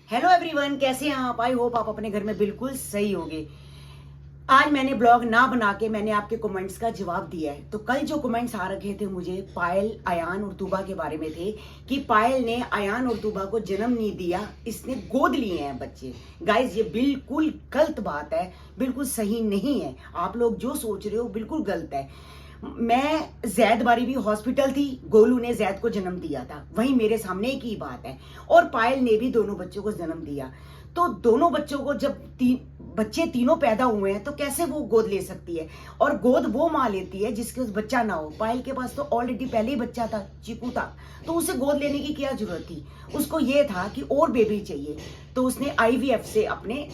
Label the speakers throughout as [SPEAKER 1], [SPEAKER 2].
[SPEAKER 1] Hello everyone, कैसे हैं आप? आई होप आप अपने घर में बिल्कुल सही होंगे। आज मैंने ब्लॉग ना बना के मैंने आपके कमेंट्स का जवाब दिया है। तो कल जो कमेंट्स आ रखे थे मुझे पायल, अयान और तूबा के बारे में थे कि पायल ने अयान और तूबा को जन्म नहीं दिया, इसने गोद लिए हैं बच्चे। गाइज, ये बिल्कुल गलत बात है, बिल्कुल सही नहीं है। आप लोग जो सोच रहे हो बिल्कुल गलत है। मैं जैद बारी भी हॉस्पिटल थी, गोलू ने जैद को जन्म दिया था, वही मेरे सामने की बात है। और पायल ने भी दोनों बच्चों को जन्म दिया। तो दोनों बच्चों को जब बच्चे तीनों पैदा हुए हैं तो कैसे वो गोद ले सकती है? और गोद वो माँ लेती है जिसके पास बच्चा ना हो। पायल के पास तो ऑलरेडी पहले ही बच्चा था, चीकू था, तो उसे गोद लेने की क्या जरूरत थी? उसको ये था कि और बेबी चाहिए, तो उसने आईवीएफ से अपने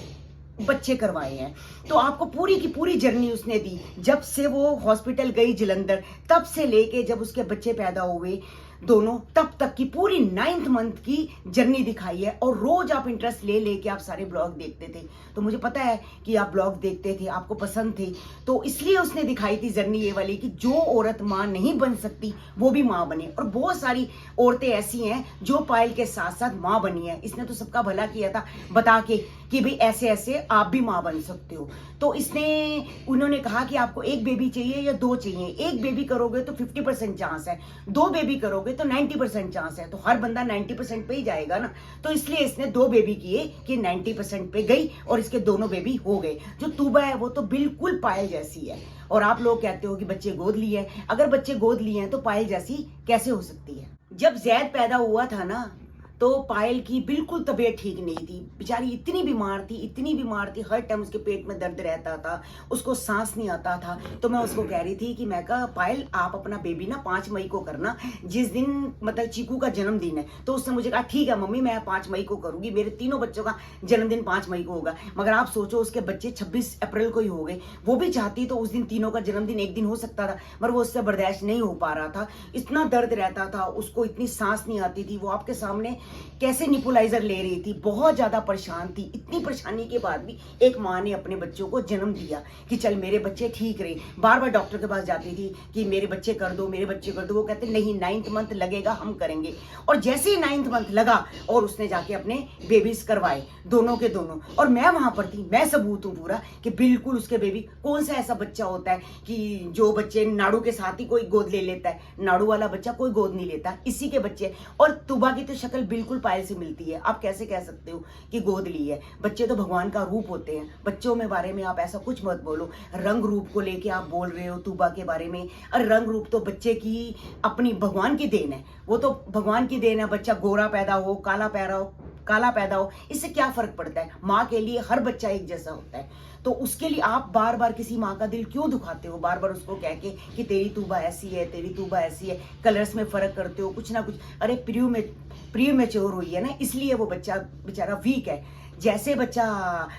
[SPEAKER 1] बच्चे करवाए हैं। तो आपको पूरी की पूरी जर्नी उसने दी, जब से वो हॉस्पिटल गई जलंधर, तब से लेके जब उसके बच्चे पैदा हुए दोनों, तब तक की पूरी 9th मंथ की जर्नी दिखाई है। और रोज आप इंटरेस्ट ले लेके आप सारे ब्लॉग देखते थे, तो मुझे पता है कि आप ब्लॉग देखते थे, आपको पसंद थे, तो इसलिए उसने दिखाई थी जर्नी ये वाली कि जो औरत माँ नहीं बन सकती वो भी माँ बने। और बहुत सारी औरतें ऐसी हैं जो पायल के साथ साथ माँ बनी है। इसने तो सबका भला किया था बता के कि भाई ऐसे ऐसे आप भी माँ बन सकते हो। तो उन्होंने कहा कि आपको एक बेबी चाहिए या दो चाहिए। एक बेबी करोगे तो 50% चांस है, दो बेबी करोगे तो 90% चांस है। तो हर बंदा 90% पे ही जाएगा ना, तो इसलिए इसने दो बेबी किए कि 90% पे गई और इसके दोनों बेबी हो गए। जो तूबा है वो तो बिल्कुल पायल जैसी है। और आप लोग कहते हो कि बच्चे गोद लिए हैं, अगर बच्चे गोद लिए हैं तो पायल जैसी कैसे हो सकती है? जब जैद पैदा हुआ था ना, तो पायल की बिल्कुल तबीयत ठीक नहीं थी। बेचारी इतनी बीमार थी, हर टाइम उसके पेट में दर्द रहता था, उसको सांस नहीं आता था। तो मैं उसको कह रही थी कि मैं कहा पायल, आप अपना बेबी ना 5 मई को करना, जिस दिन मतलब चीकू का जन्मदिन है। तो उसने मुझे कहा ठीक है मम्मी, मैं 5 मई को करूंगी, मेरे तीनों बच्चों का जन्मदिन 5 मई को होगा। मगर आप सोचो, उसके बच्चे 26 अप्रैल को ही हो गए। वो भी चाहती तो उस दिन तीनों का जन्मदिन एक दिन हो सकता था, मगर वो उससे बर्दाश्त नहीं हो पा रहा था। इतना दर्द रहता था उसको, इतनी सांस नहीं आती थी। वो आपके सामने कैसे निपुलाइजर ले रही थी, बहुत ज्यादा परेशान थी। इतनी परेशानी के बाद भी एक माँ ने अपने बच्चों को जन्म दिया कि चल मेरे बच्चे ठीक रहे। बार बार डॉक्टर के पास जाती थी कि मेरे बच्चे कर दो, मेरे बच्चे कर दो। वो कहते नहीं, 9th मंथ लगेगा, हम करेंगे। और जैसे ही 9th मंथ लगा और उसने जाके अपने बेबीज करवाए, दोनों के दोनों। और मैं वहां पर थी, मैं सबूत हूं पूरा कि बिल्कुल उसके बेबी। कौन सा ऐसा बच्चा होता है कि जो बच्चे नाड़ू के साथ ही कोई गोद ले लेता है? नाड़ू वाला बच्चा कोई गोद नहीं लेता, इसी के बच्चे। और तुबा की तो शक्ल बिल्कुल पायल से मिलती है। आप कैसे कह सकते हो कि गोद ली है? बच्चे तो भगवान का रूप होते हैं। बच्चों में बारे में आप ऐसा कुछ मत बोलो। रंग रूप को लेके आप बोल रहे हो तुबा के बारे में। और रंग रूप तो बच्चे की अपनी भगवान की देन है, वो तो भगवान की देन है। बच्चा गोरा पैदा हो, काला पैदा हो, इससे क्या फर्क पड़ता है? माँ के लिए हर बच्चा एक जैसा होता है। तो उसके लिए आप बार बार किसी माँ का दिल क्यों दुखाते हो? बार बार उसको कह के कि तेरी तूबा ऐसी है, तेरी तूबा ऐसी है, कलर्स में फर्क करते हो, कुछ ना कुछ। अरे प्री मैच्योर हुई है ना, इसलिए वो बच्चा बेचारा वीक है। जैसे बच्चा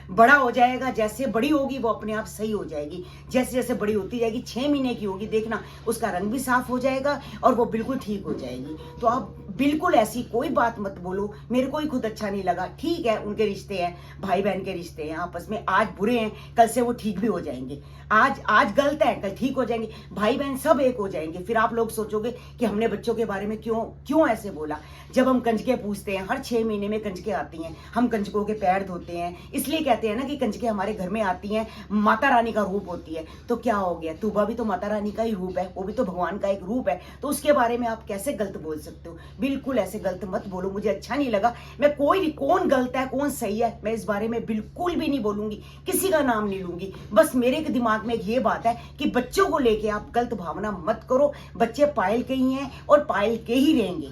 [SPEAKER 1] बड़ा हो जाएगा, जैसे बड़ी होगी वो अपने आप सही हो जाएगी। जैसे जैसे बड़ी होती जाएगी, 6 महीने की होगी, देखना उसका रंग भी साफ हो जाएगा और वो बिल्कुल ठीक हो जाएगी। तो आप बिल्कुल ऐसी कोई बात मत बोलो। मेरे को ही खुद अच्छा नहीं लगा। ठीक है, उनके रिश्ते हैं, भाई बहन के रिश्ते हैं आपस में। आज बुरे हैं, कल से वो ठीक भी हो जाएंगे। आज गलत है, कल ठीक हो जाएंगे। भाई बहन सब एक हो जाएंगे। फिर आप लोग सोचोगे कि हमने बच्चों के बारे में क्यों ऐसे बोला। जब हम कंजके पूछते हैं, हर 6 महीने में कंजके आती हैं, हम कंजकों के पैर धोते हैं। इसलिए कहते हैं ना कि कंजके हमारे घर में आती हैं, माता रानी का रूप होती है। तो क्या हो गया, तूबा भी तो माता रानी का ही रूप है, वो भी तो भगवान का एक रूप है। तो उसके बारे में आप कैसे गलत बोल सकते हो? बिल्कुल ऐसे गलत मत बोलो, मुझे अच्छा नहीं लगा। मैं कौन गलत है कौन सही है, मैं इस बारे में बिल्कुल भी नहीं बोलूंगी, किसी का नाम नहीं लूंगी। बस मेरे दिमाग में ये बात है कि बच्चों को लेके आप गलत भावना मत करो। बच्चे पायल के ही हैं और पायल के ही रहेंगे,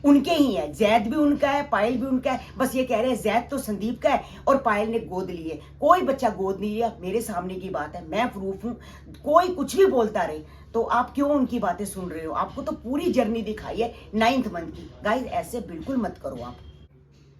[SPEAKER 1] उनके ही है। जैद भी उनका है, पायल भी उनका है। बस ये कह रहे हैं जैद तो संदीप का है और पायल ने गोद ली है। कोई बच्चा गोद नहीं लिया, मेरे सामने की बात है, मैं प्रूफ हूं। कोई कुछ भी बोलता रहे, तो आप क्यों उनकी बातें सुन रहे हो? आपको तो पूरी जर्नी दिखाई है 9th मंथ की। गाइज, ऐसे बिल्कुल मत करो आप।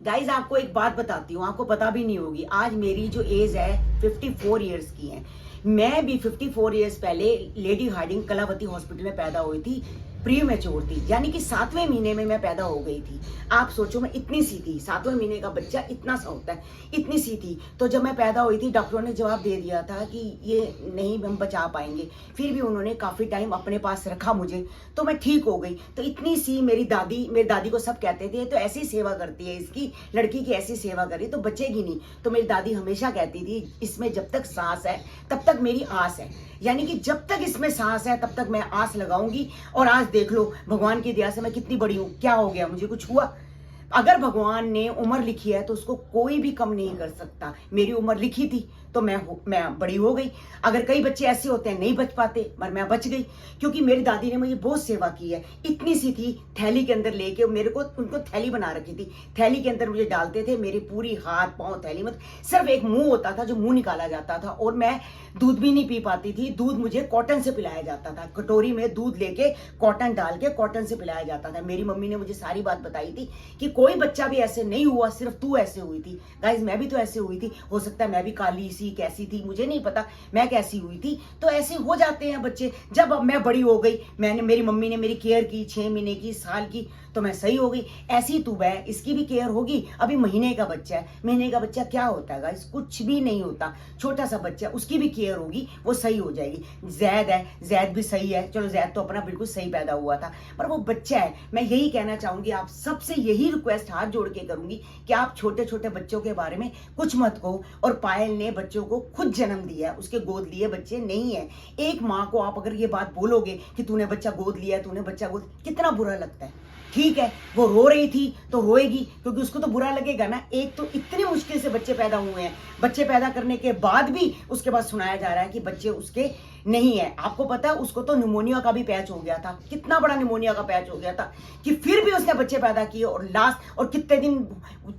[SPEAKER 1] गाइज, आपको एक बात बताती हूँ, आपको पता भी नहीं होगी। आज मेरी जो एज है 54 ईयर्स की है। मैं भी 54 ईयर्स पहले लेडी हार्डिंग कलावती हॉस्पिटल में पैदा हुई थी। प्री मैच्योर थी, यानी कि 7वें महीने में मैं पैदा हो गई थी। आप सोचो मैं इतनी सी थी, 7वें महीने का बच्चा इतना सा होता है, इतनी सी थी। तो जब मैं पैदा हुई थी डॉक्टरों ने जवाब दे दिया था कि ये नहीं हम बचा पाएंगे, फिर भी उन्होंने काफ़ी टाइम अपने पास रखा मुझे, तो मैं ठीक हो गई। तो इतनी सी मेरी दादी को सब कहते थे तो ऐसी सेवा करती है, इसकी लड़की की ऐसी सेवा करी तो बचेगी नहीं। तो मेरी दादी हमेशा कहती थी इसमें जब तक सांस है तब तक मेरी आस है, यानी कि जब तक इसमें सांस है तब तक मैं आस लगाऊंगी। और आज देख लो भगवान की दया से मैं कितनी बड़ी हूं, क्या हो गया, मुझे कुछ हुआ? अगर भगवान ने उम्र लिखी है तो उसको कोई भी कम नहीं कर सकता। मेरी उम्र लिखी थी तो मैं बड़ी हो गई। अगर कई बच्चे ऐसे होते हैं नहीं बच पाते, पर मैं बच गई क्योंकि मेरी दादी ने मुझे बहुत सेवा की है। इतनी सी थी, थैली के अंदर लेके मेरे को उनको थैली बना रखी थी, थैली के अंदर मुझे डालते थे, मेरी पूरी हाथ पांव थैली में, सिर्फ एक मुंह होता था जो मुंह निकाला जाता था, और मैं दूध भी नहीं पी पाती थी। दूध मुझे कॉटन से पिलाया जाता था, कटोरी में दूध लेके कॉटन डाल के कॉटन से पिलाया जाता था। मेरी मम्मी ने मुझे सारी बात बताई थी कि कोई बच्चा भी ऐसे नहीं हुआ, सिर्फ तू ऐसे हुई थी। गाइस मैं भी तो ऐसे हुई थी, हो सकता है मैं भी काली सी कैसी थी, मुझे नहीं पता मैं कैसी हुई थी। तो ऐसे हो जाते हैं बच्चे। जब अब मैं बड़ी हो गई, मेरी मम्मी ने मेरी केयर की 6 महीने की, साल की, तो मैं सही हो गई। ऐसी तू है, इसकी भी केयर होगी। अभी महीने का बच्चा है, महीने का बच्चा क्या होता है गाइस, कुछ भी नहीं होता, छोटा सा बच्चा, उसकी भी केयर होगी, वो सही हो जाएगी। जैद है, जैद भी सही है, चलो जैद तो अपना बिल्कुल सही पैदा हुआ था, पर वो बच्चा है। मैं यही कहना चाहूंगी, आप सबसे यही रिक्वेस्ट हाथ जोड़ के करूंगी कि आप छोटे छोटे बच्चों के बारे में कुछ मत कहो। और पायल ने बच्चों को खुद जन्म दिया है, उसके गोद लिए बच्चे नहीं है। एक माँ को आप अगर ये बात बोलोगे कि तूने बच्चा गोद लिया, तूने बच्चा गोद, कितना बुरा लगता है। ठीक है, वो रो रही थी तो रोएगी क्योंकि उसको तो बुरा लगेगा ना। एक तो इतनी मुश्किल से बच्चे पैदा हुए हैं, बच्चे पैदा करने के बाद भी उसके बाद सुनाया जा रहा है कि बच्चे उसके नहीं है। आपको पता है उसको तो निमोनिया का भी पैच हो गया था, कितना बड़ा निमोनिया का पैच हो गया था, कि फिर भी उसने बच्चे पैदा किए। और लास्ट, और कितने दिन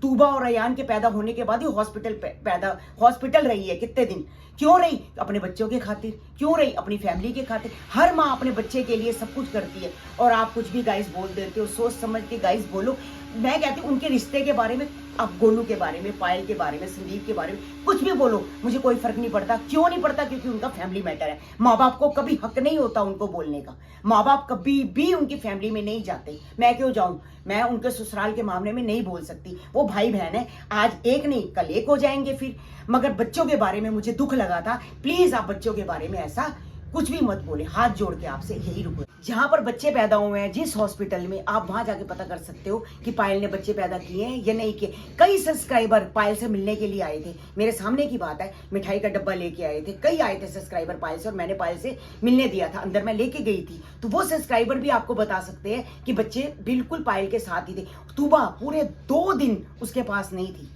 [SPEAKER 1] तूबा और अयान के पैदा होने के बाद ही हॉस्पिटल रही है। कितने दिन क्यों रही? अपने बच्चों के खातिर क्यों रही, अपनी फैमिली के खातिर। हर माँ अपने बच्चे के लिए सब कुछ करती है। और आप कुछ भी गाइस बोल देते हो, सोच समझ के गाइस बोलो। मैं कहती हूँ उनके रिश्ते के बारे में, आप गोलू के बारे में, पायल के बारे में, संदीप के बारे में कुछ भी बोलो, मुझे कोई फर्क नहीं पड़ता। क्यों नहीं पड़ता? क्योंकि उनका फैमिली मैटर है। माँ बाप को कभी हक नहीं होता उनको बोलने का, माँ बाप कभी भी उनकी फैमिली में नहीं जाते। मैं क्यों जाऊं? मैं उनके ससुराल के मामले में नहीं बोल सकती, वो भाई बहन है, आज एक नहीं कल एक हो जाएंगे फिर। मगर बच्चों के बारे में मुझे दुख लगा था। प्लीज आप बच्चों के बारे में ऐसा कुछ भी मत बोले, हाथ जोड़ के आपसे यही रुको। जहां पर बच्चे पैदा हुए हैं, जिस हॉस्पिटल में, आप वहां जाके पता कर सकते हो कि पायल ने बच्चे पैदा किए हैं या नहीं किए। कई सब्सक्राइबर पायल से मिलने के लिए आए थे, मेरे सामने की बात है, मिठाई का डब्बा लेके आए थे, कई आए थे सब्सक्राइबर पायल से, और मैंने पायल से मिलने दिया था, अंदर मैं लेके गई थी। तो वो सब्सक्राइबर भी आपको बता सकते हैं कि बच्चे बिल्कुल पायल के साथ ही थे। तूबा पूरे 2 दिन उसके पास नहीं थी,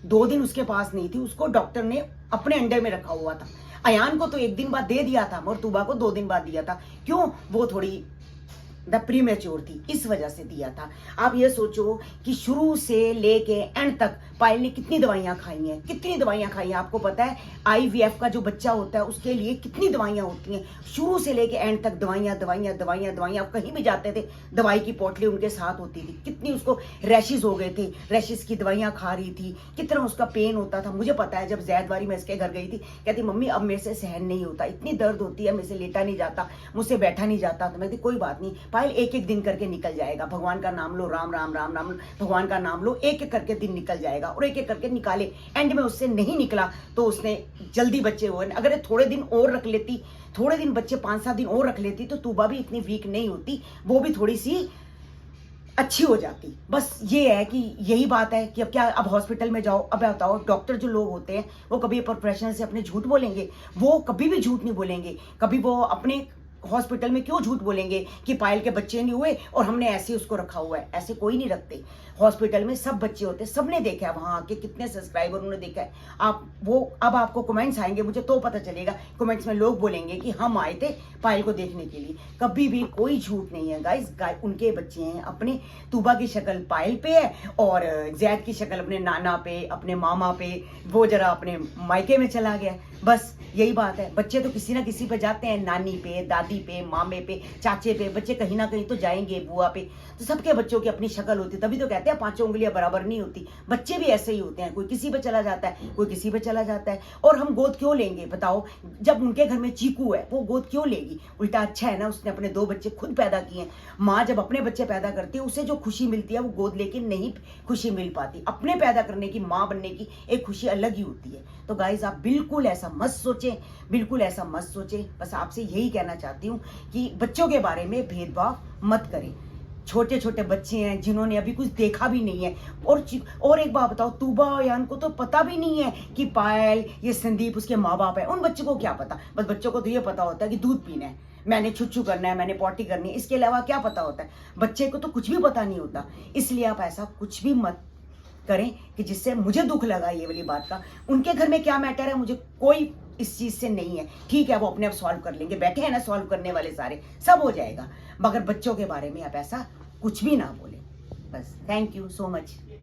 [SPEAKER 1] 2 दिन उसके पास नहीं थी, उसको डॉक्टर ने अपने अंडर में रखा हुआ था। अयान को तो 1 दिन बाद दे दिया था, और तूबा को 2 दिन बाद दिया था। क्यों? वो थोड़ी प्री मैच्योर थी, इस वजह से दिया था। आप ये सोचो कि शुरू से लेके एंड तक पायल ने कितनी दवाइयां खाई हैं, कितनी दवाइयां खाई हैं। आपको पता है IVF का जो बच्चा होता है उसके लिए कितनी दवाइयां होती हैं, शुरू से लेके एंड तक दवाइयां दवाइयां दवाइयां दवाइयां। आप कहीं भी जाते थे दवाई की पोटली उनके साथ होती थी। कितनी उसको रैशेज हो गए थे, रैशेज की दवाइयां खा रही थी, कितना उसका पेन होता था। मुझे पता है, जब जैदवारी में इसके घर गई थी, कहती मम्मी अब मेरे से सहन नहीं होता, इतनी दर्द होती है, मेरे से लेटा नहीं जाता, मुझसे बैठा नहीं जाता। तो मैं कहती कोई बात नहीं पायल, एक एक दिन करके निकल जाएगा, भगवान का नाम लो, राम राम राम राम, भगवान का नाम लो, एक एक करके दिन निकल जाएगा। और एक एक करके निकाले, एंड में उससे नहीं निकला तो उसने जल्दी बच्चे हुए। अगर ये थोड़े दिन और रख लेती, थोड़े दिन बच्चे 5-7 दिन और रख लेती, तो तूबा भी इतनी वीक नहीं होती, वो भी थोड़ी सी अच्छी हो जाती। बस ये है कि यही बात है कि अब क्या, अब हॉस्पिटल में जाओ, अब बताओ डॉक्टर जो लोग होते हैं वो कभी प्रोफेशनल से अपने झूठ बोलेंगे? वो कभी भी झूठ नहीं बोलेंगे। कभी वो अपने हॉस्पिटल में क्यों झूठ बोलेंगे कि पायल के बच्चे नहीं हुए और हमने ऐसे उसको रखा हुआ है? ऐसे कोई नहीं रखते। हॉस्पिटल में सब बच्चे होते हैं, सबने देखा है वहां आके, कितने सब्सक्राइबर उन्होंने देखा है। अब आपको कमेंट्स आएंगे, मुझे तो पता चलेगा, कमेंट्स में लोग बोलेंगे कि हम आए थे पायल को देखने के लिए। कभी भी कोई झूठ नहीं है गाइस, उनके बच्चे हैं। अपने तूबा की शक्ल पायल पे है और जैद की शक्ल अपने नाना पे, अपने मामा पे, वो जरा अपने मायके में चला गया। बस यही बात है। बच्चे तो किसी ना किसी पे जाते हैं, नानी पे, दादी दादी पे, मामे पे, चाचे पे, बच्चे कहीं ना कहीं तो जाएंगे, बुआ पे। तो सबके बच्चों की अपनी शक्ल होती है, तभी तो कहते हैं पांचों उंगलियां बराबर नहीं होती। बच्चे भी ऐसे ही होते हैं, कोई किसी पे चला जाता है, कोई किसी पे चला जाता है। और हम गोद क्यों लेंगे बताओ? जब उनके घर में चीकू है, वो गोद क्यों लेगी? उल्टा अच्छा है ना, उसने अपने 2 बच्चे खुद पैदा किए हैं। माँ जब अपने बच्चे पैदा करती है, उसे जो खुशी मिलती है वो गोद लेके नहीं खुशी मिल पाती। अपने पैदा करने की, माँ बनने की एक खुशी अलग ही होती है। तो गाइज आप बिल्कुल ऐसा मत सोचें, बिल्कुल ऐसा मत सोचें। बस आपसे यही कहना चाहती हूँ कि बच्चों के बारे में भेदभाव मत करें। छोटे छोटे बच्चे हैं जिन्होंने अभी कुछ देखा भी नहीं है। और एक बात बताओ, तूबा और यान को तो पता भी नहीं है कि पायल, ये संदीप उसके माँ बाप है। उन बच्चों को क्या पता? बस बच्चों को तो ये पता होता है कि दूध पीना है, मैंने छुच्छू करना है, मैंने पॉटी करनी है। इसके अलावा क्या पता होता है? बच्चे को तो कुछ भी पता नहीं होता। इसलिए आप ऐसा कुछ भी मत करें कि जिससे मुझे दुख लगा ये वाली बात का। उनके घर में क्या मैटर है, मुझे कोई इस चीज से नहीं है। ठीक है, वो अपने आप सॉल्व कर लेंगे, बैठे हैं ना सॉल्व करने वाले सारे, सब हो जाएगा। मगर बच्चों के बारे में आप ऐसा कुछ भी ना बोले। बस, थैंक यू सो मच।